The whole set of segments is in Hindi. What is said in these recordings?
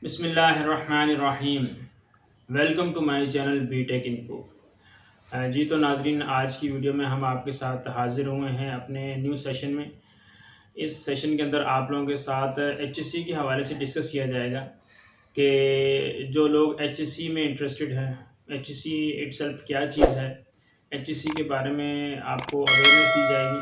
बिस्मिल्लाहिर्रहमानिर्रहीम। Welcome to my channel BTech info. जी तो नाजरीन, आज की वीडियो में हम आपके साथ हाज़िर हुए हैं अपने न्यू सेशन में। इस सेशन के अंदर आप लोगों के साथ एचएससी के हवाले से डिस्कस किया जाएगा कि जो लोग एचएससी में इंटरेस्टेड हैं, एचएससी इटसेल्फ क्या चीज़ है, एचएससी के बारे में आपको अवेयरनेस दी जाएगी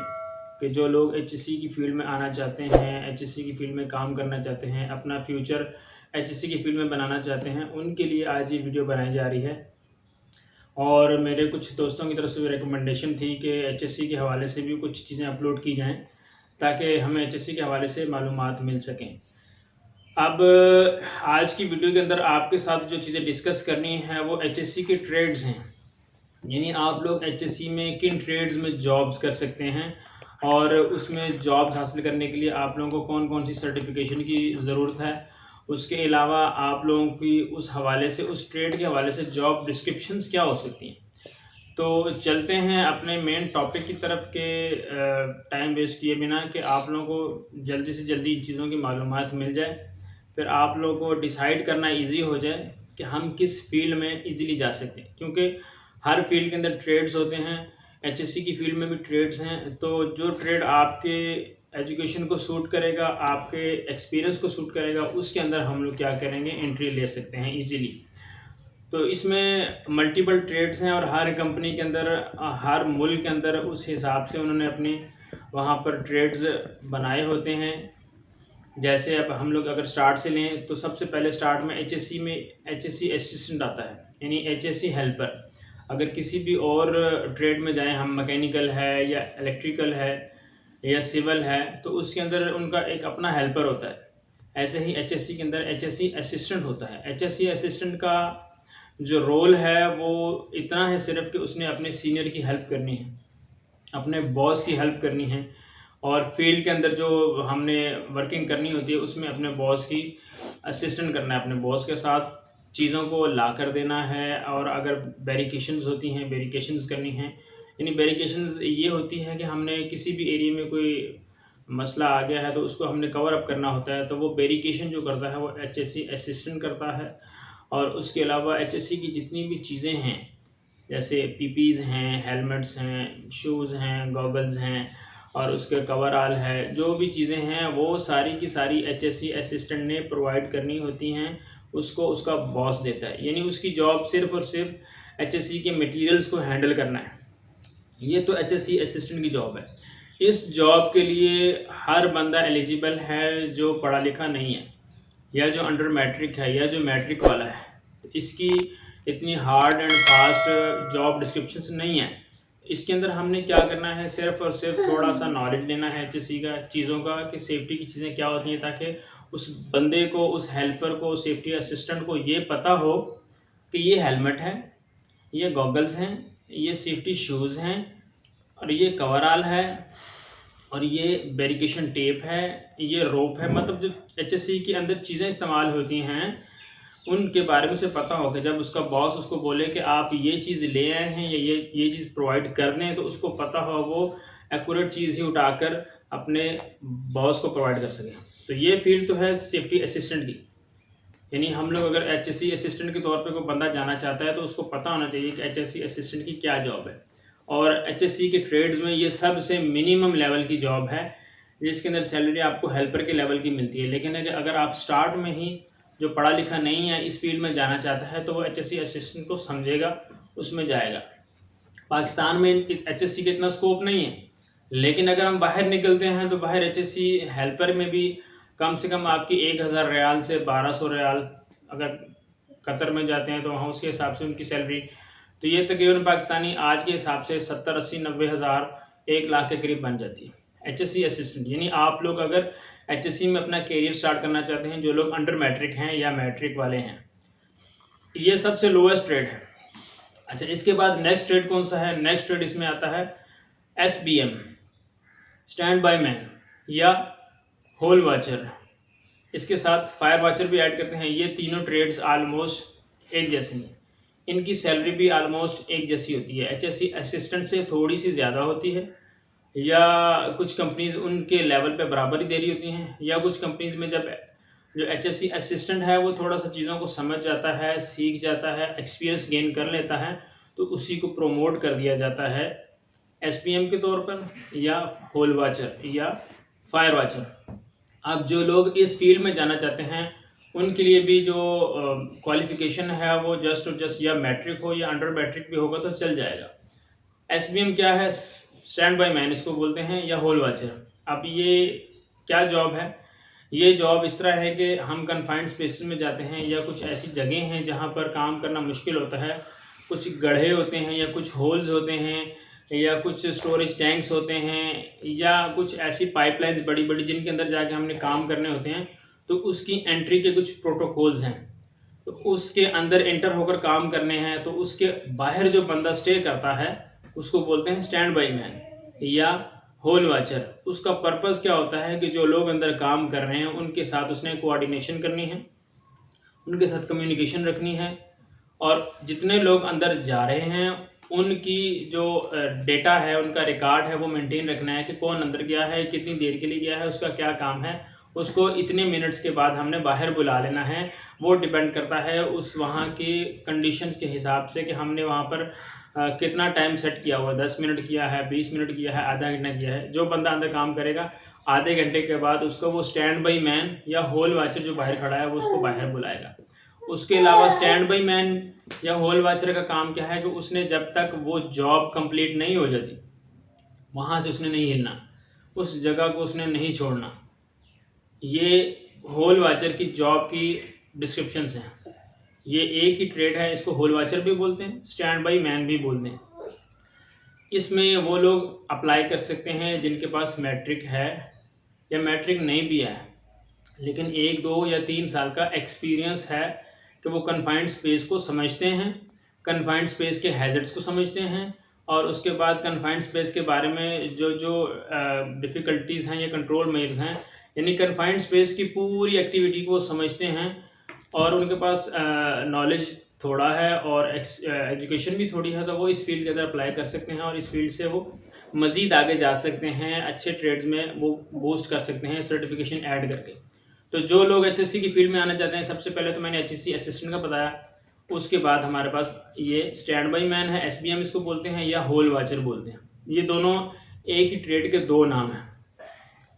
कि जो लोग एचएससी की फ़ील्ड में आना चाहते हैं, एचएससी की फ़ील्ड में काम करना चाहते हैं, अपना फ्यूचर एचएससी की फ़ील्ड में बनाना चाहते हैं, उनके लिए आज ये वीडियो बनाई जा रही है। और मेरे कुछ दोस्तों की तरफ से भी रिकमेंडेशन थी कि एचएससी के हवाले से भी कुछ चीज़ें अपलोड की जाएँ ताकि हमें एचएससी के हवाले से मालूमात मिल सकें। अब आज की वीडियो के अंदर आपके साथ जो चीज़ें डिस्कस करनी है वो एचएससी के ट्रेड्स हैं, यानी आप लोग एचएससी में किन ट्रेड्स में जॉब्स कर सकते हैं और उसमें जॉब्स हासिल करने के लिए आप लोगों को कौन कौन सी सर्टिफिकेशन की ज़रूरत है। उसके अलावा आप लोगों की उस हवाले से, उस ट्रेड के हवाले से जॉब डिस्क्रिप्शंस क्या हो सकती हैं। तो चलते हैं अपने मेन टॉपिक की तरफ के टाइम वेस्ट किए बिना कि आप लोगों को जल्दी से जल्दी इन चीज़ों की मालूमात मिल जाए, फिर आप लोगों को डिसाइड करना इजी हो जाए कि हम किस फील्ड में इजीली जा सकते हैं, क्योंकि हर फील्ड के अंदर ट्रेड्स होते हैं। एचएससी की फील्ड में भी ट्रेड्स हैं, तो जो ट्रेड आपके एजुकेशन को सूट करेगा, आपके एक्सपीरियंस को सूट करेगा, उसके अंदर हम लोग क्या करेंगे, एंट्री ले सकते हैं इजीली। तो इसमें मल्टीपल ट्रेड्स हैं और हर कंपनी के अंदर, हर मुल्क के अंदर उस हिसाब से उन्होंने अपने वहाँ पर ट्रेड्स बनाए होते हैं। जैसे अब हम लोग अगर स्टार्ट से लें तो सबसे पहले स्टार्ट में एचएससी में एचएससी असिस्टेंट आता है, यानी एचएससी हेल्पर। अगर किसी भी और ट्रेड में जाएं, हम मैकेनिकल है या इलेक्ट्रिकल है या सिविल है, तो उसके अंदर उनका एक अपना हेल्पर होता है। ऐसे ही एचएससी के अंदर एचएससी असिस्टेंट होता है। एचएससी असिस्टेंट का जो रोल है वो इतना है सिर्फ कि उसने अपने सीनियर की हेल्प करनी है, अपने बॉस की हेल्प करनी है, और फील्ड के अंदर जो हमने वर्किंग करनी होती है उसमें अपने बॉस की असिस्टेंट करना है, अपने बॉस के साथ चीज़ों को ला कर देना है। और अगर वेरिफिकेशंस होती हैं, वेरिफिकेशंस करनी हैं, यानी वेरिफिकेशंस ये होती है कि हमने किसी भी एरिया में कोई मसला आ गया है तो उसको हमने कवर अप करना होता है, तो वो वेरिफिकेशन जो करता है वो एचएससी असिस्टेंट करता है। और उसके अलावा एचएससी की जितनी भी चीज़ें हैं, जैसे पीपीज़ हैं, हेलमेट्स हैं, शूज़ हैं, गॉगल्स हैं और उसके कवरऑल है, जो भी चीज़ें हैं वो सारी की सारी एचएससी असिस्टेंट ने प्रोवाइड करनी होती हैं, उसको उसका बॉस देता है। यानी उसकी जॉब सिर्फ़ और सिर्फ एचएससी के मटेरियल्स को हैंडल करना है। ये तो एचएससी असिस्टेंट की जॉब है। इस जॉब के लिए हर बंदा एलिजिबल है जो पढ़ा लिखा नहीं है, या जो अंडर मैट्रिक है, या जो मैट्रिक वाला है। इसकी इतनी hard and fast job descriptions नहीं है। इसके अंदर हमने क्या करना है, सिर्फ और सिर्फ थोड़ा सा नॉलेज लेना है एचएससी का, चीज़ों का, कि सेफ्टी की चीज़ें क्या होती हैं, ताकि उस बंदे को, उस हेल्पर को, सेफ्टी असिस्टेंट को ये पता हो कि ये हेलमेट है, ये गॉगल्स हैं, ये सेफ्टी शूज़ हैं, और ये कवरऑल है, और ये वेरिफिकेशन टेप है, ये रोप है। मतलब जो एचएससी के अंदर चीज़ें इस्तेमाल होती हैं उनके बारे में उसे पता हो कि जब उसका बॉस उसको बोले कि आप ये चीज़ ले आए हैं या ये चीज़ प्रोवाइड कर दें, तो उसको पता हो वो एक्यूरेट चीज़ ही उठाकर अपने बॉस को प्रोवाइड कर सके। तो ये फील्ड तो है सेफ्टी असिस्टेंट की। यानी हम लोग अगर एचएससी असिस्टेंट के तौर पे कोई बंदा जाना चाहता है तो उसको पता होना चाहिए कि एचएससी असिस्टेंट की क्या जॉब है। और एचएससी के ट्रेड्स में ये सबसे मिनिमम लेवल की जॉब है, जिसके अंदर सैलरी आपको हेल्पर के लेवल की मिलती है। लेकिन अगर आप स्टार्ट में ही जो पढ़ा लिखा नहीं है इस फील्ड में जाना चाहता है तो वो एचएससी असिस्टेंट को समझेगा, उसमें जाएगा। पाकिस्तान में एचएससी का इतना स्कोप नहीं है, लेकिन अगर हम बाहर निकलते हैं तो बाहर एचएससी हेल्पर में भी कम से कम आपकी 1000 रियाल से 1200 रियाल, अगर कतर में जाते हैं तो वहाँ उसके हिसाब से उनकी सैलरी, तो ये तकरीबन पाकिस्तानी आज के हिसाब से 70, 80, 90 हज़ार, 1 लाख के करीब बन जाती है एचएससी असिस्टेंट। यानी आप लोग अगर एचएससी में अपना करियर स्टार्ट करना चाहते हैं, जो लोग अंडर मैट्रिक हैं या मैट्रिक वाले हैं, ये सबसे लोएस्ट ट्रेड है। अच्छा, इसके बाद नेक्स्ट ट्रेड कौन सा है? नेक्स्ट ट्रेड इसमें आता है एसबीएम, स्टैंड बाय मैन या होल वाचर। इसके साथ फायर वाचर भी ऐड करते हैं। ये तीनों ट्रेड्स आलमोस्ट एक जैसी हैं, इनकी सैलरी भी आलमोस्ट एक जैसी होती है। एचएससी असिस्टेंट से थोड़ी सी ज़्यादा होती है, या कुछ कंपनीज उनके लेवल पे बराबर ही दे रही होती हैं, या कुछ कंपनीज में जब जो एचएससी असिस्टेंट है वो थोड़ा सा चीज़ों को समझ जाता है, सीख जाता है, एक्सपीरियंस गेन कर लेता है, तो उसी को प्रमोट कर दिया जाता है एसपीएम के तौर पर या होल वाचर या फायर वाचर। अब जो लोग इस फील्ड में जाना चाहते हैं उनके लिए भी जो क्वालिफिकेशन है वो जस्ट और जस्ट या मैट्रिक हो या अंडर मैट्रिक भी होगा तो चल जाएगा। एसबीएम क्या है? स्टैंड बाय मैन इसको बोलते हैं, या होल वाचर। अब ये क्या जॉब है? ये जॉब इस तरह है कि हम कन्फाइंड स्पेसेस में जाते हैं या कुछ ऐसी जगह हैं जहाँ पर काम करना मुश्किल होता है, कुछ गड्ढे होते हैं या कुछ होल्स होते हैं या कुछ स्टोरेज टैंक्स होते हैं या कुछ ऐसी पाइपलाइंस बड़ी बड़ी जिनके अंदर जाके हमने काम करने होते हैं, तो उसकी एंट्री के कुछ प्रोटोकॉल्स हैं, तो उसके अंदर एंटर होकर काम करने हैं, तो उसके बाहर जो बंदा स्टे करता है उसको बोलते हैं स्टैंड बाई मैन या होल वाचर। उसका पर्पस क्या होता है कि जो लोग अंदर काम कर रहे हैं उनके साथ उसने कोऑर्डिनेशन करनी है, उनके साथ कम्युनिकेशन रखनी है, और जितने लोग अंदर जा रहे हैं उनकी जो डेटा है, उनका रिकॉर्ड है वो मेंटेन रखना है कि कौन अंदर गया है, कितनी देर के लिए गया है, उसका क्या काम है, उसको इतने मिनट्स के बाद हमने बाहर बुला लेना है। वो डिपेंड करता है उस वहाँ की कंडीशंस के हिसाब से कि हमने वहाँ पर कितना टाइम सेट किया हुआ, 10 मिनट किया है, 20 मिनट किया है, आधा घंटा किया है। जो बंदा अंदर काम करेगा आधे घंटे के बाद उसको वो स्टैंड बाई मैन या होल वाचर जो बाहर खड़ा है वो उसको बाहर बुलाएगा। उसके अलावा स्टैंड बाई मैन या होल वाचर का काम क्या है कि उसने जब तक वो जॉब कंप्लीट नहीं हो जाती वहाँ से उसने नहीं हिलना, उस जगह को उसने नहीं छोड़ना। ये होल वाचर की जॉब की डिस्क्रिप्शंस हैं। ये एक ही ट्रेड है, इसको होल वाचर भी बोलते हैं, स्टैंड बाई मैन भी बोलते हैं। इसमें वो लोग अप्लाई कर सकते हैं जिनके पास मैट्रिक है या मैट्रिक नहीं भी है, लेकिन 1, 2 या 3 साल का एक्सपीरियंस है कि वो कन्फाइंड स्पेस को समझते हैं, कन्फाइंड स्पेस के हैज़र्ड्स को समझते हैं, और उसके बाद कन्फाइंड स्पेस के बारे में जो जो डिफ़िकल्टीज़ हैं या कंट्रोल मेजर्स हैं, यानी कन्फाइंड स्पेस की पूरी एक्टिविटी को समझते हैं, और उनके पास नॉलेज थोड़ा है और एजुकेशन भी थोड़ी है, तो वो इस फील्ड के अंदर अप्लाई कर सकते हैं और इस फील्ड से वो मज़ीद आगे जा सकते हैं, अच्छे ट्रेड्स में वो बूस्ट कर सकते हैं सर्टिफिकेशन ऐड करके। तो जो लोग एचएससी की फील्ड में आना चाहते हैं, सबसे पहले तो मैंने एचएससी असिस्टेंट का बताया, उसके बाद हमारे पास ये स्टैंड बाई मैन है, एसबीएम इसको बोलते हैं, या होल वाचर बोलते हैं। ये दोनों एक ही ट्रेड के दो नाम हैं।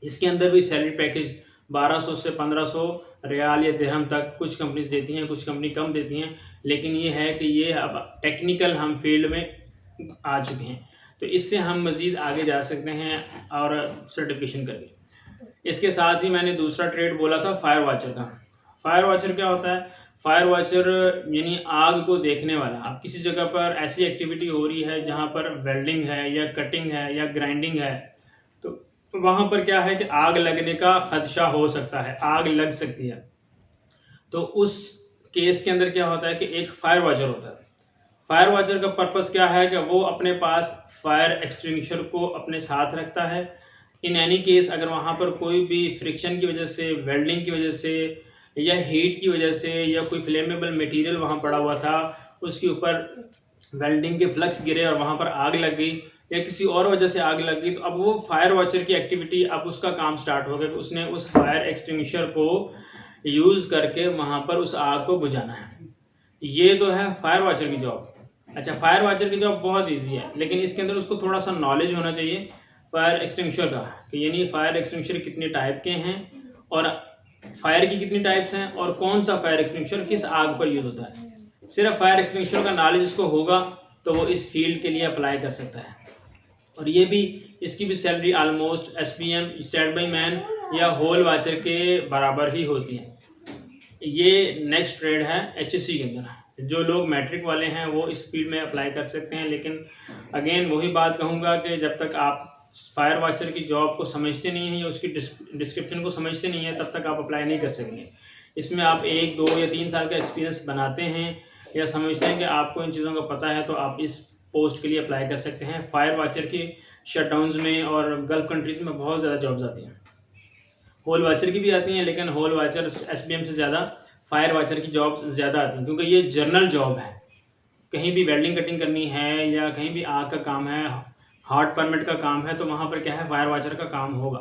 इसके अंदर भी सैलरी पैकेज 1200 से 1500 रियाल या दिरहम तक कुछ कंपनीज देती हैं, कुछ कंपनी कम देती हैं, लेकिन ये है कि ये अब टेक्निकल हम फील्ड में आ चुके हैं, तो इससे हम मज़ीद आगे जा सकते हैं और सर्टिफिकेशन करके। इसके साथ ही मैंने दूसरा ट्रेड बोला था फायर वाचर का। फायर वाचर क्या होता है? फायर वाचर यानी आग को देखने वाला। अब किसी जगह पर ऐसी एक्टिविटी हो रही है जहाँ पर वेल्डिंग है या कटिंग है या ग्राइंडिंग है, तो वहाँ पर क्या है कि आग लगने का खदशा हो सकता है, आग लग सकती है। तो उस केस के अंदर क्या होता है कि एक फायर वॉचर होता है। फायर वॉचर का पर्पस क्या है कि वो अपने पास फायर एक्सटिंग्विशर को अपने साथ रखता है। इन एनी केस अगर वहाँ पर कोई भी फ्रिक्शन की वजह से, वेल्डिंग की वजह से या हीट की वजह से या कोई फ्लेमेबल मटेरियल वहाँ पड़ा हुआ था, उसके ऊपर वेल्डिंग के फ्लक्स गिरे और वहाँ पर आग लग गई या किसी और वजह से आग लग गई, तो अब वो फायर वॉचर की एक्टिविटी, अब उसका काम स्टार्ट हो गया कि उसने उस फायर एक्सटिंग्विशर को यूज़ करके वहाँ पर उस आग को बुझाना है। ये तो है फायर वॉचर की जॉब। अच्छा, फायर वॉचर की जॉब बहुत इजी है, लेकिन इसके अंदर उसको थोड़ा सा नॉलेज होना चाहिए फायर एक्सटिंग्विशर का, कि यानी फायर एक्सटिंग्विशर कितने टाइप के हैं और फायर की कितनी टाइप्स हैं और कौन सा फायर एक्सटिंग्विशर किस आग पर यूज़ होता है। सिर्फ फायर एक्सटिंग्विशर का नॉलेज उसको होगा तो वो इस फील्ड के लिए अप्लाई कर सकता है। और ये भी, इसकी भी salary almost SPM, stand by man या होल वाचर के बराबर ही होती है। ये नेक्स्ट ट्रेड है एचएससी के अंदर। जो लोग मैट्रिक वाले हैं वो इस फील्ड में अप्लाई कर सकते हैं, लेकिन अगेन वही बात कहूँगा कि जब तक आप फायर वॉचर की जॉब को समझते नहीं हैं या उसकी डिस्क्रिप्शन को समझते नहीं हैं, तब तक आप अप्लाई नहीं कर सकेंगे। इसमें आप 1, 2 या 3 साल का एक्सपीरियंस बनाते हैं या समझते हैं कि आपको इन चीज़ों का पता है, तो आप इस पोस्ट के लिए अप्लाई कर सकते हैं। फायर वॉचर की शटडाउन्स में और गल्फ कंट्रीज़ में बहुत ज़्यादा जॉब्स आती हैं। होल वाचर की भी आती हैं, लेकिन होल वाचर एसबीएम से ज़्यादा फायर वाचर की जॉब्स ज़्यादा आती हैं, क्योंकि ये जर्नल जॉब है। कहीं भी वेल्डिंग कटिंग करनी है या कहीं भी आग का काम है, हार्ट परमिट का काम है, तो वहाँ पर क्या है, फायर वाचर का काम होगा।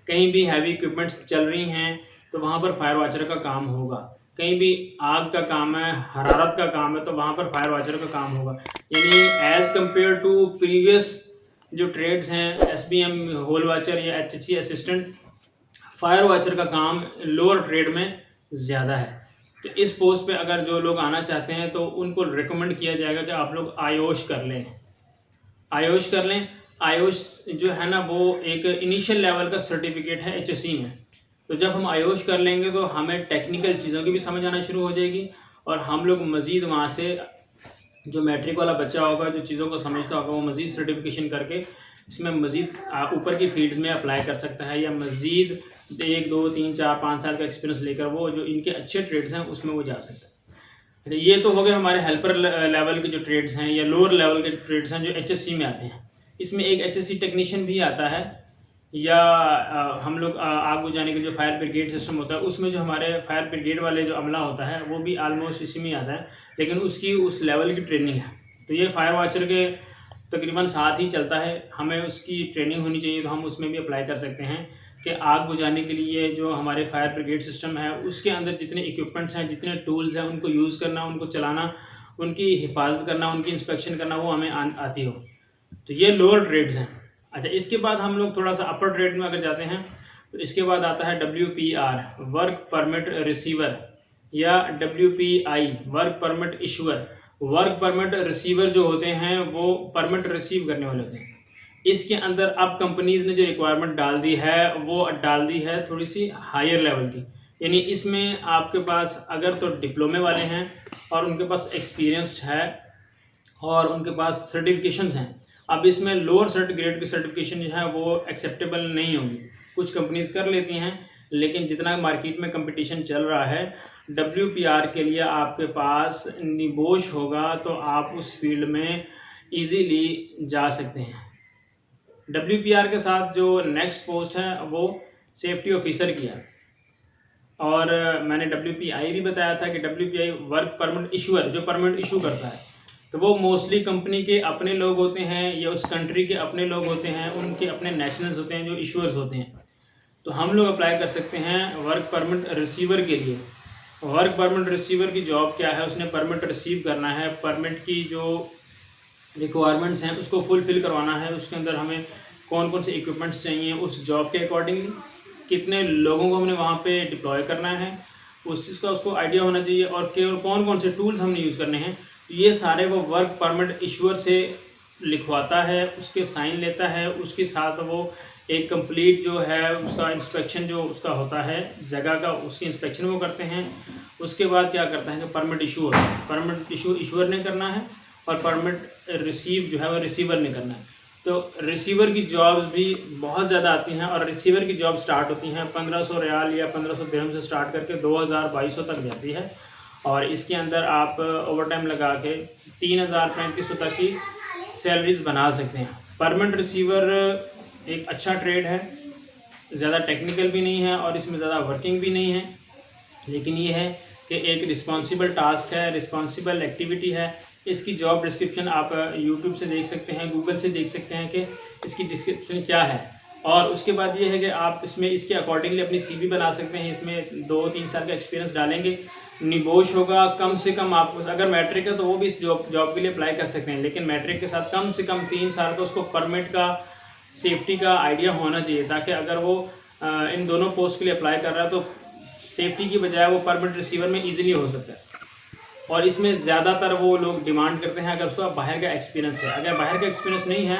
कहीं भी हैवी इक्विपमेंट्स चल रही हैं तो वहाँ पर फायर वॉचर का काम होगा। कहीं भी आग का काम है, हरारत का काम है, तो वहाँ पर फायर वॉचर का काम होगा। यानी एज़ कम्पेयर टू प्रीवियस जो ट्रेड्स हैं, एसबीएम होल वॉचर या एचएससी असिस्टेंट, फायर वॉचर का काम लोअर ट्रेड में ज़्यादा है। तो इस पोस्ट पे अगर जो लोग आना चाहते हैं तो उनको रिकमेंड किया जाएगा कि आप लोग आयोश कर लें। आयोश कर लें। आयोश जो है ना वो एक इनिशियल लेवल का सर्टिफिकेट है एचएससी में। तो जब हम आयोश कर लेंगे तो हमें टेक्निकल चीज़ों की भी समझ आना शुरू हो जाएगी और हम लोग मज़ीद वहाँ से जो मैट्रिक वाला बच्चा होगा, जो चीज़ों को समझता होगा, वो मज़ीद सर्टिफिकेशन करके इसमें मज़ीद ऊपर की फील्ड्स में अप्लाई कर सकता है, या मज़ीद 1 2 3 4 5 साल का एक्सपीरियंस लेकर वो जो इनके अच्छे ट्रेड्स हैं उसमें वो जा सकता है। अच्छा, ये तो हो गए हमारे हेल्पर लेवल के जो ट्रेड्स हैं या लोअर लेवल के ट्रेड्स हैं जो एचएससी में आते हैं। इसमें एक एचएससी टेक्नीशियन भी आता है, या हम लोग आग बुझाने के जो फायर ब्रिगेड सिस्टम होता है उसमें जो हमारे फायर ब्रिगेड वाले जो अमला होता है वो भी आलमोस्ट इसी में आता है, लेकिन उसकी उस लेवल की ट्रेनिंग है। तो ये फायर वॉचर के तकरीबन साथ ही चलता है। हमें उसकी ट्रेनिंग होनी चाहिए तो हम उसमें भी अप्लाई कर सकते हैं कि आग बुझाने के लिए जो हमारे फायर ब्रिगेड सिस्टम है उसके अंदर जितने इक्विपमेंट्स हैं, जितने टूल्स हैं, उनको यूज़ करना, उनको चलाना, उनकी हिफाजत करना, उनकी इंस्पेक्शन करना वो हमें आती हो। तो ये लोअर ट्रेड्स हैं। अच्छा, इसके बाद हम लोग थोड़ा सा अपर ट्रेड में अगर जाते हैं तो इसके बाद आता है WPR वर्क परमिट रिसीवर, या WPI work permit issuer. Work permit receiver जो होते हैं वो परमिट रिसीव करने वाले होते हैं। इसके अंदर अब कंपनीज ने जो रिक्वायरमेंट डाल दी है वो डाल दी है थोड़ी सी हायर लेवल की। यानी इसमें आपके पास अगर तो डिप्लोमे वाले हैं और उनके पास एक्सपीरियंस्ड है और उनके पास सर्टिफिकेशंस हैं। अब इसमें लोअर ग्रेड की सर्टिफिकेशन जो है वो एक्सेप्टेबल नहीं होगी। कुछ कंपनीज कर लेती हैं, लेकिन जितना मार्केट में कंपटीशन चल रहा है WPR के लिए आपके पास निबोश होगा तो आप उस फील्ड में इजीली जा सकते हैं। WPR के साथ जो नेक्स्ट पोस्ट है वो सेफ्टी ऑफिसर की है, और मैंने WPI भी बताया था कि WPI वर्क परमिट इशूअर जो परमिट इशू करता है, तो वो मोस्टली कंपनी के अपने लोग होते हैं या उस कंट्री के अपने लोग होते हैं, उनके अपने नेशनल्स होते हैं जो इशूअर्स होते हैं। तो हम लोग अप्लाई कर सकते हैं वर्क परमिट रिसीवर के लिए। वर्क परमिट रिसीवर की जॉब क्या है, उसने परमिट रिसीव करना है, परमिट की जो रिक्वायरमेंट्स हैं उसको फुलफ़िल करवाना है। उसके अंदर हमें कौन कौन से इक्विपमेंट्स चाहिए, उस जॉब के अकॉर्डिंगली कितने लोगों को हमने वहाँ पे डिप्लॉय करना है, उस चीज़ का उसको आइडिया होना चाहिए, और कौन कौन से टूल्स हमने यूज़ करने हैं। ये सारे वो वर्क परमिट इशूअर से लिखवाता है, उसके साइन लेता है, उसके साथ वो एक कंप्लीट जो है उसका इंस्पेक्शन जो उसका होता है जगह का, उसकी इंस्पेक्शन वो करते हैं। उसके बाद क्या करता है कि परमिट इशू होता है, परमिट इशू इशूअर ने करना है और परमिट रिसीव जो है वो रिसीवर ने करना है। तो रिसीवर की जॉब्स भी बहुत ज़्यादा आती हैं, और रिसीवर की जॉब स्टार्ट होती हैं 1500 रियाल या 1500 दिरहम से स्टार्ट करके 2000-2200 तक जाती है, और इसके अंदर आप ओवर टाइम लगा के 3000-3500 तक की सैलरीज बना सकते हैं। परमिट रिसीवर एक अच्छा ट्रेड है, ज़्यादा टेक्निकल भी नहीं है और इसमें ज़्यादा वर्किंग भी नहीं है, लेकिन ये है कि एक रिस्पॉन्सिबल टास्क है, रिस्पॉन्सिबल एक्टिविटी है। इसकी जॉब डिस्क्रिप्शन आप यूट्यूब से देख सकते हैं, गूगल से देख सकते हैं कि इसकी डिस्क्रिप्शन क्या है, और उसके बाद ये है कि आप इसमें इसके अकॉर्डिंगली अपनी CV बना सकते हैं। इसमें 2-3 साल का एक्सपीरियंस डालेंगे, निबोश होगा कम से कम। आप अगर मैट्रिक है तो वो भी इस जॉब के लिए अप्लाई कर सकते हैं, लेकिन मैट्रिक के साथ कम से कम 3 साल का उसको परमिट का, सेफ्टी का आइडिया होना चाहिए, ताकि अगर वो इन दोनों पोस्ट के लिए अप्लाई कर रहा है तो सेफ्टी की बजाय वो परमिट रिसीवर में ईजिली हो सकता है। और इसमें ज़्यादातर वो लोग डिमांड करते हैं अगर उसका बाहर का एक्सपीरियंस है। अगर बाहर का एक्सपीरियंस नहीं है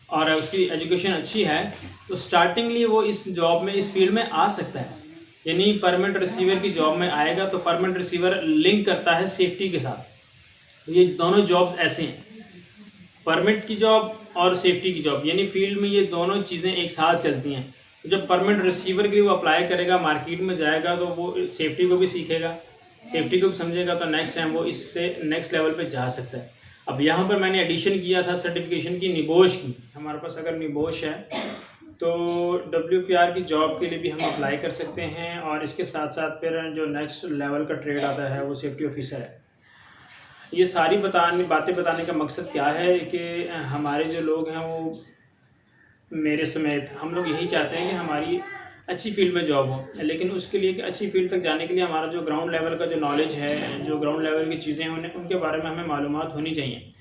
और उसकी एजुकेशन अच्छी है तो स्टार्टिंगली वो इस जॉब में, इस फील्ड में आ सकता है। यानी परमिट रिसीवर की जॉब में आएगा तो परमिट रिसीवर लिंक करता है सेफ्टी के साथ। ये दोनों जॉब्स ऐसे हैं, परमिट की जॉब और सेफ्टी की जॉब, यानी फील्ड में ये दोनों चीज़ें एक साथ चलती हैं। तो जब परमिट रिसीवर के लिए वो अप्लाई करेगा, मार्केट में जाएगा, तो वो सेफ्टी को भी सीखेगा, सेफ्टी को भी समझेगा, तो नेक्स्ट टाइम वो इससे नेक्स्ट लेवल पे जा सकता है। अब यहाँ पर मैंने एडिशन किया था सर्टिफिकेशन की निबोश की। हमारे पास अगर निबोश है तो WPR की जॉब के लिए भी हम अप्लाई कर सकते हैं, और इसके साथ साथ फिर जो नेक्स्ट लेवल का ट्रेड आता है वो सेफ्टी ऑफिसर है। ये सारी बातें बताने का मकसद क्या है कि हमारे जो लोग हैं वो मेरे समेत हम लोग यही चाहते हैं कि हमारी अच्छी फील्ड में जॉब हो। लेकिन उसके लिए कि अच्छी फील्ड तक जाने के लिए हमारा जो ग्राउंड लेवल का जो नॉलेज है, जो ग्राउंड लेवल की चीज़ें हैं, उन्हें उनके बारे में हमें मालूमात होनी चाहिए।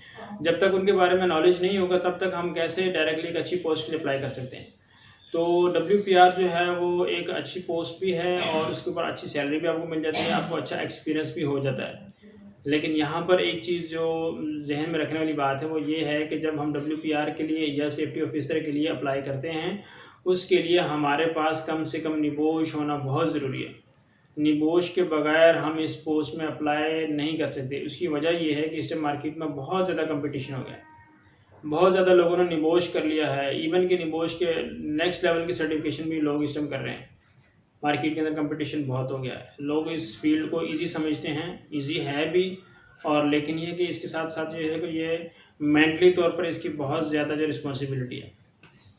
जब तक उनके बारे में नॉलेज नहीं होगा तब तक हम कैसे डायरेक्टली एक अच्छी पोस्ट के लिए अप्लाई कर सकते हैं। तो WPR जो है वो एक अच्छी पोस्ट भी है और उसके ऊपर अच्छी सैलरी भी आपको मिल जाती है, आपको अच्छा एक्सपीरियंस भी हो जाता है। लेकिन यहाँ पर एक चीज़ जो ज़हन में रखने वाली बात है वो ये है कि जब हम WPR के लिए या सेफ्टी ऑफिसर के लिए अप्लाई करते हैं, उसके लिए हमारे पास कम से कम निबोश होना बहुत ज़रूरी है। निबोश के बगैर हम इस पोस्ट में अप्लाई नहीं कर सकते। उसकी वजह ये है कि इस टाइम मार्केट में बहुत ज़्यादा कंपटीशन हो गया है। बहुत ज़्यादा लोगों ने निबोश कर लिया है, इवन कि निबोश के नेक्स्ट लेवल की सर्टिफिकेशन भी लोग इस टाइम कर रहे हैं। मार्केट के अंदर कंपटीशन बहुत हो गया है, लोग इस फील्ड को ईजी समझते हैं, ईजी है भी। और लेकिन ये कि इसके साथ साथ ये है कि ये मेंटली तौर पर इसकी बहुत ज़्यादा जो रिस्पॉन्सिबिलिटी है,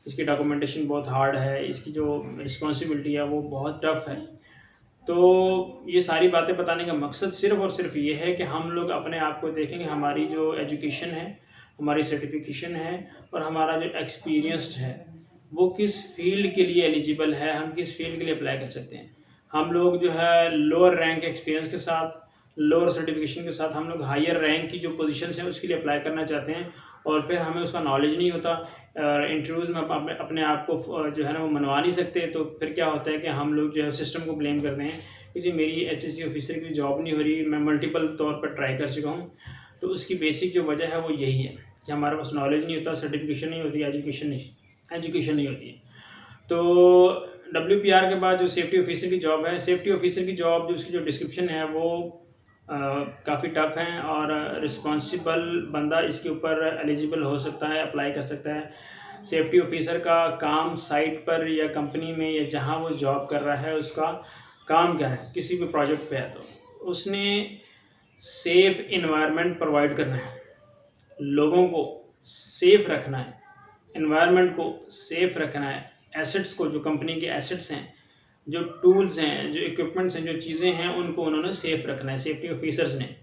इसकी डॉक्यूमेंटेशन बहुत हार्ड है, इसकी जो रिस्पॉन्सिबिलिटी है वो बहुत टफ है। तो ये सारी बातें बताने का मकसद सिर्फ़ और सिर्फ ये है कि हम लोग अपने आप को देखें कि हमारी जो एजुकेशन है, हमारी सर्टिफिकेशन है और हमारा जो एक्सपीरियंस्ड है, वो किस फ़ील्ड के लिए एलिजिबल है, हम किस फ़ील्ड के लिए अप्लाई कर सकते हैं। हम लोग जो है लोअर रैंक एक्सपीरियंस के साथ, लोअर सर्टिफिकेशन के साथ हम लोग हायर रैंक की जो पोजीशंस हैं उसके लिए अप्लाई करना चाहते हैं और फिर हमें उसका नॉलेज नहीं होता। इंटरव्यूज़ में अपने आप को जो है ना वो मनवा नहीं सकते। तो फिर क्या होता है कि हम लोग जो है सिस्टम को ब्लेम करते हैं कि जी मेरी HSC ऑफिसर की जॉब नहीं हो रही, मैं मल्टीपल तौर पर ट्राई कर चुका हूँ। तो उसकी बेसिक जो वजह है वो यही है कि हमारे पास नॉलेज नहीं होता, सर्टिफिकेशन नहीं होती, एजुकेशन नहीं होती है। तो WPR के बाद जो सेफ्टी ऑफिसर की जॉब है, सेफ्टी ऑफिसर की जॉब जो उसकी जो डिस्क्रिप्शन है वो काफ़ी टफ है और रिस्पॉन्सिबल बंदा इसके ऊपर एलिजिबल हो सकता है, अप्लाई कर सकता है। सेफ्टी ऑफिसर का काम साइट पर या कंपनी में या जहाँ वो जॉब कर रहा है उसका काम क्या है, किसी भी प्रोजेक्ट पे है तो उसने सेफ़ इन्वायरमेंट प्रोवाइड करना है, लोगों को सेफ़ रखना है, एनवायरनमेंट को सेफ़ रखना है, एसेट्स को, जो कंपनी के एसेट्स हैं, जो टूल्स हैं, जो इक्विपमेंट्स हैं, जो चीज़ें हैं, उनको उन्होंने सेफ़ रखना है, सेफ्टी ऑफिसर्स ने।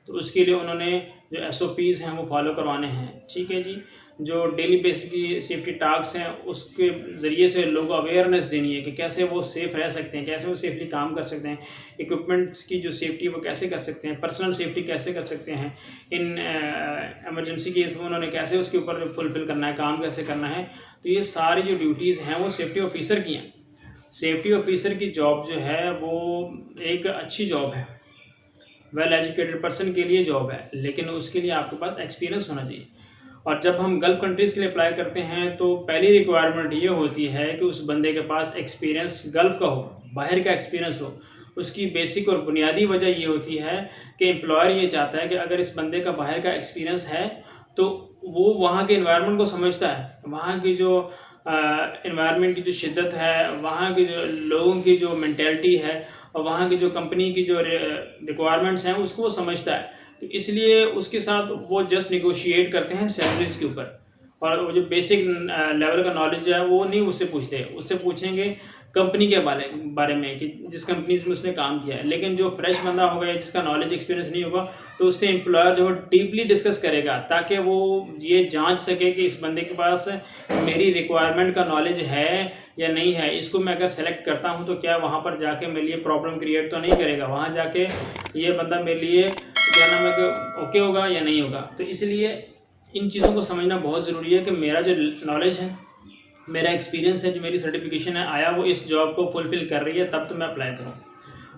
तो उसके लिए उन्होंने जो SOPs हैं वो फॉलो करवाने हैं, ठीक है जी। जो डेली बेसिस की सेफ्टी टास्क हैं उसके ज़रिए से लोगों को अवेयरनेस देनी है कि कैसे वो सेफ़ रह सकते हैं, कैसे वो सेफली काम कर सकते हैं, इक्विपमेंट्स की जो सेफ्टी वो कैसे कर सकते हैं, पर्सनल सेफ्टी कैसे कर सकते हैं, इन इमरजेंसी केस में उन्होंने कैसे उसके ऊपर फुलफ़िल करना है, काम कैसे करना है। तो ये सारी जो ड्यूटीज़ हैं वो सेफ्टी ऑफिसर की हैं। सेफ्टी ऑफिसर की जॉब जो है वो एक अच्छी जॉब है, वेल एजुकेटेड पर्सन के लिए जॉब है, लेकिन उसके लिए आपके पास एक्सपीरियंस होना चाहिए। और जब हम गल्फ़ कंट्रीज़ के लिए अप्लाई करते हैं तो पहली रिक्वायरमेंट ये होती है कि उस बंदे के पास एक्सपीरियंस गल्फ़ का हो, बाहर का एक्सपीरियंस हो। उसकी बेसिक और बुनियादी वजह ये होती है कि एम्प्लॉयर ये चाहता है कि अगर इस बंदे का बाहर का एक्सपीरियंस है तो वो वहाँ के एनवायरनमेंट को समझता है, वहाँ की जो एनवायरनमेंट की जो शिद्दत है, वहाँ के जो लोगों की जो मेंटालिटी है और वहाँ की जो कंपनी की जो रिक्वायरमेंट्स हैं उसको वो समझता है। तो इसलिए उसके साथ वो जस्ट नेगोशिएट करते हैं सैलरीज़ के ऊपर। और वो जो बेसिक लेवल का नॉलेज है वो नहीं उससे पूछते, उससे पूछेंगे कंपनी के बारे में कि जिस कंपनीज़ में उसने काम किया है। लेकिन जो फ्रेश बंदा होगा या जिसका नॉलेज एक्सपीरियंस नहीं होगा तो उससे एम्प्लॉयर जो है डीपली डिस्कस करेगा ताकि वो ये जांच सके कि इस बंदे के पास मेरी रिक्वायरमेंट का नॉलेज है या नहीं है। इसको मैं अगर सेलेक्ट करता हूँ तो क्या वहाँ पर जाके मेरे लिए प्रॉब्लम क्रिएट तो नहीं करेगा, वहाँ जाके ये बंदा मेरे लिए क्या नाम है कि ओके होगा या नहीं होगा। तो इसलिए इन चीज़ों को समझना बहुत ज़रूरी है कि मेरा जो नॉलेज है, मेरा एक्सपीरियंस है, जो मेरी सर्टिफिकेशन है, आया वो इस जॉब को फुलफ़िल कर रही है तब तो मैं अप्लाई करूँ।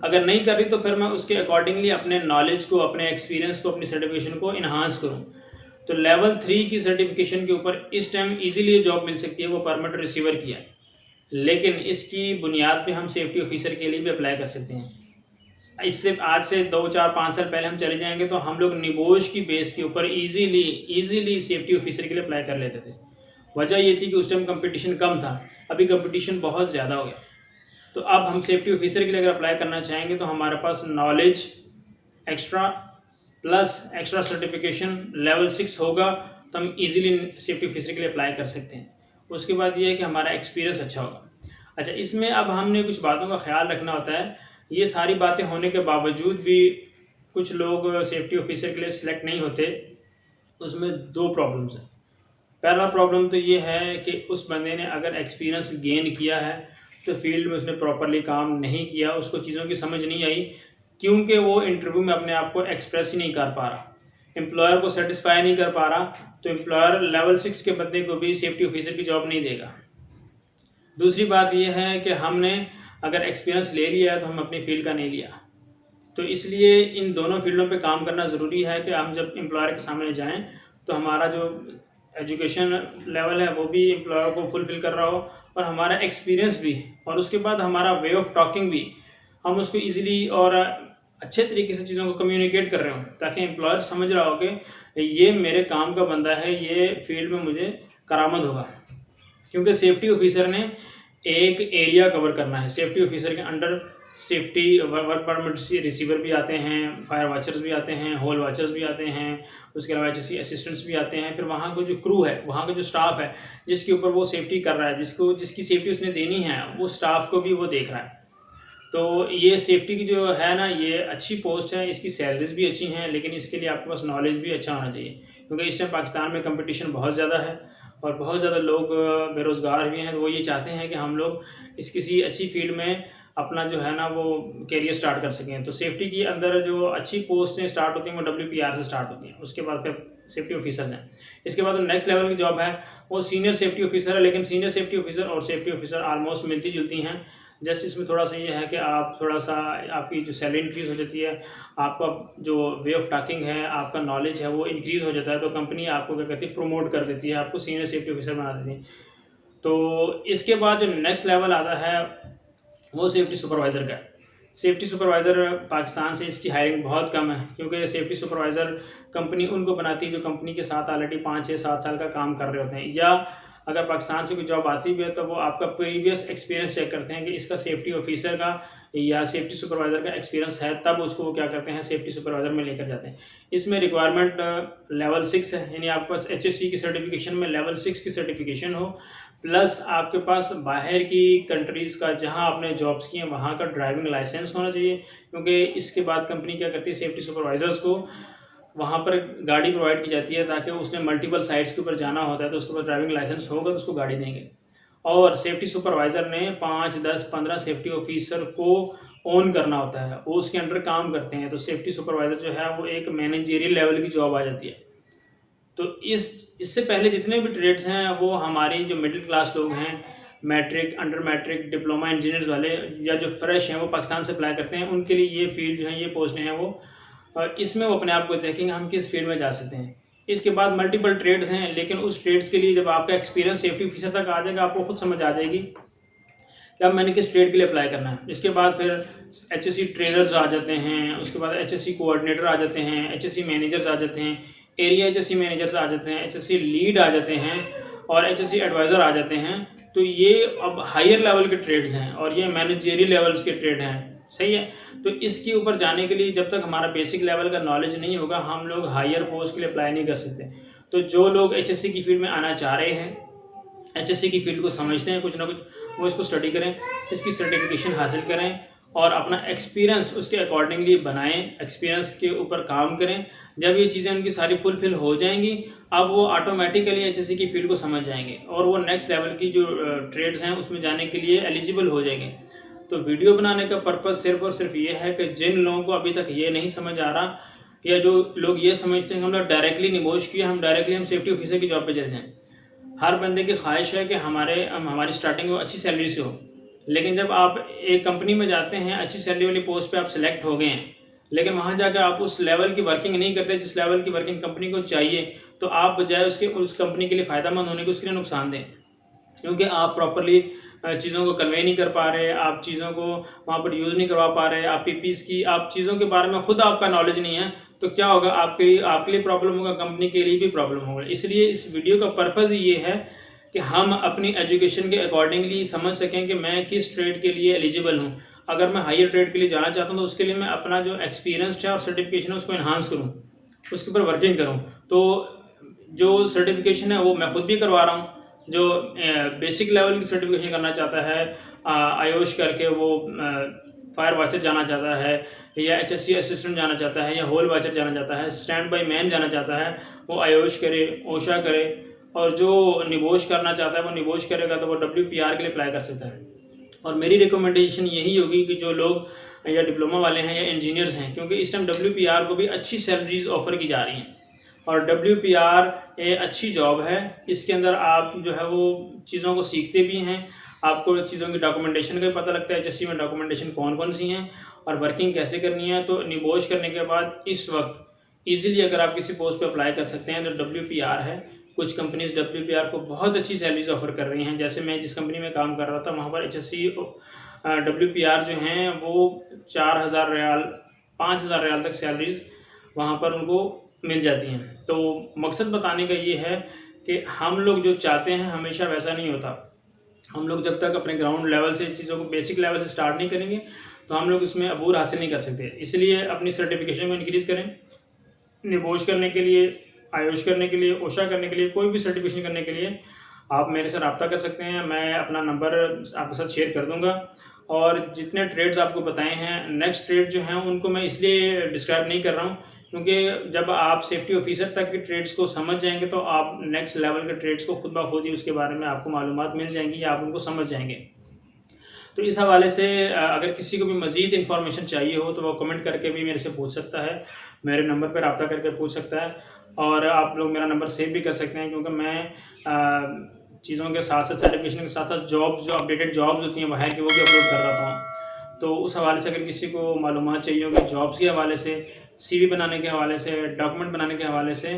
अगर नहीं कर रही तो फिर मैं उसके अकॉर्डिंगली अपने नॉलेज को, अपने एक्सपीरियंस को, अपनी सर्टिफिकेशन को इन्हांस करूँ। तो लेवल 3 की सर्टिफिकेशन के ऊपर इस टाइम ईज़िली ये जॉब मिल सकती है, वो परमिट रिसीवर की है। लेकिन इसकी बुनियाद पे हम सेफ्टी ऑफिसर के लिए भी अप्लाई कर सकते हैं। इससे आज से 2, 4, 5 साल पहले हम चले जाएँगे तो हम लोग निबोश की बेस के ऊपर ईज़िली सेफ्टी ऑफिसर के लिए अप्लाई कर लेते थे। वजह ये थी कि उस टाइम कॉम्पिटिशन कम था, अभी कॉम्पिटिशन बहुत ज़्यादा हो गया। तो अब हम सेफ्टी ऑफिसर के लिए अगर अप्लाई करना चाहेंगे तो हमारे पास knowledge extra plus extra certification level 6 होगा तो हम ईज़िली सेफ्टी ऑफिसर के लिए अप्लाई कर सकते हैं। उसके बाद ये है कि हमारा एक्सपीरियंस अच्छा होगा। अच्छा, इसमें अब हमने कुछ बातों का ख्याल रखना होता है। ये सारी बातें होने के बावजूद भी कुछ लोग सेफ्टी ऑफिसर के लिए सिलेक्ट नहीं होते। उसमें 2 प्रॉब्लम्स हैं। पहला प्रॉब्लम तो ये है कि उस बंदे ने अगर एक्सपीरियंस गेन किया है तो फील्ड में उसने प्रॉपरली काम नहीं किया, उसको चीज़ों की समझ नहीं आई, क्योंकि वो इंटरव्यू में अपने आप को एक्सप्रेस ही नहीं कर पा रहा, एम्प्लॉयर को सेटिस्फाई नहीं कर पा रहा, तो एम्प्लॉयर लेवल 6 के बंदे को भी सेफ्टी ऑफिसर की जॉब नहीं देगा। दूसरी बात यह है कि हमने अगर एक्सपीरियंस ले लिया है तो हम अपनी फील्ड का नहीं लिया, तो इसलिए इन दोनों फील्डों पे काम करना ज़रूरी है कि हम जब एम्प्लॉयर के सामने जाएं तो हमारा जो एजुकेशन लेवल है वो भी एम्प्लॉयर को फुलफिल कर रहा हो, और हमारा एक्सपीरियंस भी, और उसके बाद हमारा वे ऑफ टॉकिंग भी, हम उसको ईजिली और अच्छे तरीके से चीज़ों को कम्युनिकेट कर रहे हो, ताकि एम्प्लॉयर समझ रहा हो कि ये मेरे काम का बंदा है, ये फील्ड में मुझे करामद होगा। क्योंकि सेफ्टी ऑफिसर ने एक एरिया कवर करना है। सेफ्टी ऑफिसर के under safety work permit receiver भी आते हैं, फायर वॉचर्स भी आते हैं, होल वॉचर्स भी आते हैं, उसके अलावा HSE असिस्टेंट्स भी आते हैं। फिर वहाँ का जो क्रू है, वहाँ का जो स्टाफ है जिसके ऊपर वो सेफ्टी कर रहा है, जिसकी सेफ्टी उसने देनी है, वो स्टाफ को भी वो देख रहा है। तो ये सेफ्टी की जो है ना, ये अच्छी पोस्ट है, इसकी सैलरीज भी अच्छी हैं, लेकिन इसके लिए आपके पास नॉलेज भी अच्छा होना चाहिए, क्योंकि इस टाइम पाकिस्तान में कंपटीशन बहुत ज़्यादा है और बहुत ज़्यादा लोग बेरोज़गार भी हैं। तो वो ये चाहते हैं कि हम लोग किसी अच्छी फील्ड में अपना जो है ना वो करियर स्टार्ट कर सकें। तो सेफ्टी के अंदर जो अच्छी पोस्टें स्टार्ट होती हैं वो WPR से स्टार्ट होती हैं, उसके बाद फिर सेफ्टी ऑफिसर्स हैं। इसके बाद नेक्स्ट लेवल की जॉब है वो सीनियर सेफ्टी ऑफिसर है, लेकिन सीनियर सेफ्टी ऑफिसर और सेफ्टी ऑफिसर ऑलमोस्ट मिलती जुलती हैं। जस्ट इसमें थोड़ा सा ये है कि आप थोड़ा सा आपकी जो सैलरी इंक्रीज़ हो जाती है, आपका जो वे ऑफ टॉकिंग है, आपका नॉलेज है वो इंक्रीज़ हो जाता है, तो कंपनी आपको क्या कहती है प्रमोट कर देती है, आपको सीनियर सेफ्टी ऑफिसर बना देती है। तो इसके बाद जो नेक्स्ट लेवल आता है वो सेफ्टी सुपरवाइज़र का है। सेफ्टी सुपरवाइज़र पाकिस्तान से इसकी हायरिंग बहुत कम है, क्योंकि सेफ्टी सुपरवाइज़र कंपनी उनको बनाती है जो कंपनी के साथ ऑलरेडी 5, 6, 7 साल का काम कर रहे होते हैं, या अगर पाकिस्तान से कोई जॉब आती भी है तो वो आपका प्रीवियस एक्सपीरियंस चेक करते हैं कि इसका सेफ्टी ऑफिसर का या सेफ्टी सुपरवाइज़र का एक्सपीरियंस है, तब उसको वो क्या करते हैं सेफ्टी सुपरवाइज़र में लेकर जाते हैं। इसमें रिक्वायरमेंट लेवल 6 है, यानी आपके पास HSE की सर्टिफिकेशन में लेवल 6 की सर्टिफिकेशन हो, प्लस आपके पास बाहर की कंट्रीज़ का जहां आपने जॉब्स की हैं वहां का ड्राइविंग लाइसेंस होना चाहिए, क्योंकि इसके बाद कंपनी क्या करती है सेफ्टी सुपरवाइज़र्स को वहाँ पर गाड़ी प्रोवाइड की जाती है, ताकि उसने मल्टीपल साइट्स के ऊपर जाना होता है, तो उसके पास ड्राइविंग लाइसेंस होगा तो उसको गाड़ी देंगे। और सेफ्टी सुपरवाइज़र ने 5, 10, 15 सेफ्टी ऑफिसर को ओन करना होता है, वो उसके अंडर काम करते हैं। तो सेफ्टी सुपरवाइज़र जो है वो एक मैनेजरियल लेवल की जॉब आ जाती है। तो इससे पहले जितने भी ट्रेड्स हैं वो हमारी जो मिडिल क्लास लोग हैं, matric, under matric, diploma engineers वाले या जो फ्रेश हैं वो पाकिस्तान से अप्लाई करते हैं, उनके लिए ये फील्ड जो है, ये पोस्टें हैं वो, और इसमें वो अपने आप को देखेंगे हम किस फील्ड में जा सकते हैं। इसके बाद मल्टीपल ट्रेड्स हैं, लेकिन उस ट्रेड्स के लिए जब आपका एक्सपीरियंस सेफ्टी ऑफिसर तक आ जाएगा, आपको खुद समझ आ जाएगी कि अब मैंने किस ट्रेड के लिए अप्लाई करना है। इसके बाद फिर HSE ट्रेनर्स आ जाते हैं, उसके बाद HSE कोऑर्डिनेटर आ जाते हैं, HSE मैनेजर्स आ जाते हैं, एरिया HSE मैनेजर्स आ जाते हैं, HSE लीड आ जाते हैं और HSE एडवाइज़र आ जाते हैं। तो ये अब हायर लेवल के ट्रेड्स हैं और ये मैनेजरियल लेवल्स के ट्रेड हैं, सही है। तो इसके ऊपर जाने के लिए जब तक हमारा बेसिक लेवल का नॉलेज नहीं होगा, हम लोग हायर पोस्ट के लिए अप्लाई नहीं कर सकते। तो जो लोग HSE की फील्ड में आना चाह रहे हैं, HSE की फील्ड को समझते हैं कुछ ना कुछ, वो इसको स्टडी करें, इसकी सर्टिफिकेशन हासिल करें और अपना एक्सपीरियंस उसके अकॉर्डिंगली बनाएं, एक्सपीरियंस के ऊपर काम करें। जब ये चीज़ें उनकी सारी फुलफिल हो जाएंगी, अब वो ऑटोमेटिकली HSE की फील्ड को समझ जाएंगे और वो नेक्स्ट लेवल की जो ट्रेड्स हैं उसमें जाने के लिए एलिजिबल हो जाएंगे। तो वीडियो बनाने का पर्पज़ सिर्फ और सिर्फ ये है कि जिन लोगों को अभी तक ये नहीं समझ आ रहा, या जो लोग ये समझते हैं कि हम लोग डायरेक्टली निमोश किया, हम सेफ्टी ऑफिसर की जॉब पे चले जाएँ। हर बंदे की ख्वाहिश है कि हमारी स्टार्टिंग अच्छी सैलरी से हो, लेकिन जब आप एक कंपनी में जाते हैं, अच्छी सैलरी वाली पोस्ट पे आप सिलेक्ट हो गए हैं, लेकिन वहाँ जाकर आप उस लेवल की वर्किंग नहीं करते जिस लेवल की वर्किंग कंपनी को चाहिए, तो आप बजाय उसके उस कंपनी के लिए फ़ायदेमंद होने के उसके लिए नुकसान दें, क्योंकि आप प्रॉपरली चीज़ों को कन्वे नहीं कर पा रहे, आप चीज़ों को वहाँ पर यूज़ नहीं करवा पा रहे, आप PPs की आप चीज़ों के बारे में खुद आपका नॉलेज नहीं है, तो क्या होगा, आपके लिए प्रॉब्लम होगा, कंपनी के लिए भी प्रॉब्लम होगा। इसलिए इस वीडियो का पर्पज़ ये है कि हम अपनी एजुकेशन के अकॉर्डिंगली समझ सकें कि मैं किस ट्रेड के लिए एलिजिबल हूँ। अगर मैं हायर ट्रेड के लिए जाना चाहता हूँ तो उसके लिए मैं अपना जो एक्सपीरियंस है और सर्टिफिकेशन है उसको इन्हांस करूँ, उसके ऊपर वर्किंग करूँ। तो जो सर्टिफिकेशन है वो मैं खुद भी करवा रहा हूँ। जो बेसिक लेवल की सर्टिफिकेशन करना चाहता है, आयोश करके वो फायर वॉचर जाना चाहता है, या HSE असिस्टेंट जाना चाहता है, या होल वॉचर जाना चाहता है, स्टैंड बाई मैन जाना चाहता है, वो आयोश करे, ओशा करे। और जो निबोश करना चाहता है वो निबोश करेगा, तो वो WPR के लिए अप्लाई कर सकता है। और मेरी रिकमेंडेशन यही होगी कि जो लोग या डिप्लोमा वाले हैं या इंजीनियर्स हैं, क्योंकि इस टाइम WPR को भी अच्छी सैलरीज ऑफ़र की जा रही हैं और WPR ये अच्छी जॉब है। इसके अंदर आप जो है वो चीज़ों को सीखते भी हैं, आपको चीज़ों की डॉक्यूमेंटेशन का भी पता लगता है, HSC में डॉक्यूमेंटेशन कौन कौन सी हैं और वर्किंग कैसे करनी है। तो निबोश करने के बाद इस वक्त ईजिली अगर आप किसी पोस्ट पे अप्लाई कर सकते हैं तो WPR है। कुछ कंपनीज WPR को बहुत अच्छी सैलरीज ऑफर कर रही हैं। जैसे मैं जिस कंपनी में काम कर रहा था वहाँ पर HSC WPR जो हैं वो 4000 रियाल 5000 रियाल तक सैलरीज वहाँ पर उनको मिल जाती हैं। तो मकसद बताने का ये है कि हम लोग जो चाहते हैं हमेशा वैसा नहीं होता। हम लोग जब तक अपने ग्राउंड लेवल से चीज़ों को बेसिक लेवल से स्टार्ट नहीं करेंगे तो हम लोग उसमें अबूर हासिल नहीं कर सकते। इसलिए अपनी सर्टिफिकेशन को इंक्रीज़ करें। निबोश करने के लिए, आयुष करने के लिए, ओशा करने के लिए, कोई भी सर्टिफिकेशन करने के लिए आप मेरे से रब्ता कर सकते हैं। मैं अपना नंबर आपके साथ शेयर कर दूंगा। और जितने ट्रेड्स आपको बताए हैं, नेक्स्ट ट्रेड जो हैं उनको मैं इसलिए डिस्क्राइब नहीं कर रहा हूँ क्योंकि जब आप सेफ्टी ऑफिसर तक के ट्रेड्स को समझ जाएंगे तो आप नेक्स्ट लेवल के ट्रेड्स को खुद ब खुद ही उसके बारे में आपको मालूमात मिल जाएंगी या आप उनको समझ जाएंगे। तो इस हवाले से अगर किसी को भी मज़ीद इन्फॉर्मेशन चाहिए हो तो वो कमेंट करके भी मेरे से पूछ सकता है, मेरे नंबर पर रब्ता करके पूछ सकता है। और आप लोग मेरा नंबर सेव भी कर सकते हैं क्योंकि मैं चीज़ों के साथ साथ सर्टिफिकेशन के साथ साथ जॉब्स जो अपडेटेड जॉब्स होती हैं बाहर की वो भी अपलोड कर रहता हूँ। तो उस हवाले से अगर किसी को मालूमात चाहिए होगी जॉब्स के हवाले से, CV बनाने के हवाले से, डॉक्यूमेंट बनाने के हवाले से,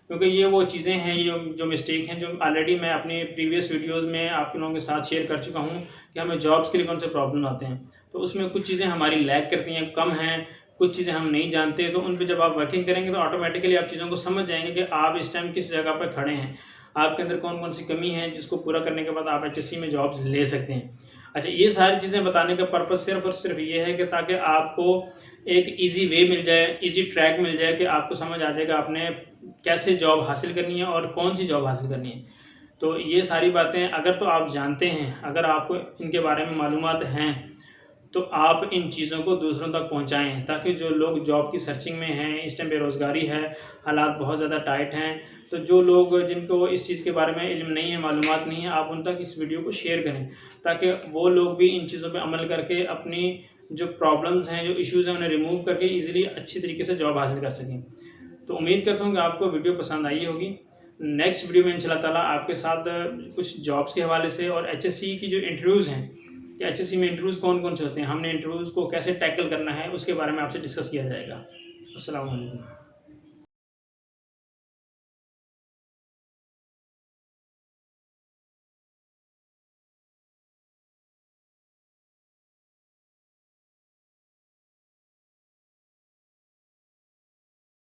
क्योंकि ये वो चीज़ें हैं, ये जो मिस्टेक हैं जो ऑलरेडी मैं अपनी प्रीवियस वीडियोस में आप लोगों के साथ शेयर कर चुका हूँ कि हमें जॉब्स के लिए कौन से प्रॉब्लम आते हैं। तो उसमें कुछ चीज़ें हमारी लैग करती हैं, कम हैं, कुछ चीज़ें हम नहीं जानते। तो उन पे जब आप वर्किंग करेंगे तो ऑटोमेटिकली आप चीज़ों को समझ जाएंगे कि आप इस टाइम किस जगह पर खड़े हैं, आपके अंदर कौन कौन सी कमी है जिसको पूरा करने के बाद आप HSC में जॉब्स ले सकते हैं। अच्छा, ये सारी चीज़ें बताने का पर्पज़ सिर्फ़ और सिर्फ ये है कि ताकि आपको एक ईज़ी वे मिल जाए, ईज़ी ट्रैक मिल जाए कि आपको समझ आ जाएगा आपने कैसे जॉब हासिल करनी है और कौन सी जॉब हासिल करनी है। तो ये सारी बातें अगर तो आप जानते हैं, अगर आपको इनके बारे में मालूमात हैं, तो आप इन चीज़ों को दूसरों तक पहुँचाएँ ताकि जो लोग जॉब की सर्चिंग में हैं, इस टाइम बेरोज़गारी है, हालात बहुत ज़्यादा टाइट हैं, तो जो लोग जिनको इस चीज़ के बारे में इल्म नहीं है, मालूमात नहीं है, आप उन तक इस वीडियो को शेयर करें ताकि वो लोग भी इन चीज़ों पे अमल करके अपनी जो प्रॉब्लम्स हैं, जो इश्यूज़ हैं, उन्हें रिमूव करके ईज़िली अच्छी तरीके से जॉब हासिल कर सकें। तो उम्मीद करता हूँ कि आपको वीडियो पसंद आई होगी। नेक्स्ट वीडियो में इंशाल्लाह ताला आपके साथ कुछ जॉब्स के हवाले से और HSC की जो इंटरव्यूज़ हैं कि HSC में इंटरव्यूज़ कौन-कौन से होते हैं, हमने इंटरव्यूज़ को कैसे टैकल करना है, उसके बारे में आपसे डिस्कस किया जाएगा। अस्सलाम वालेकुम।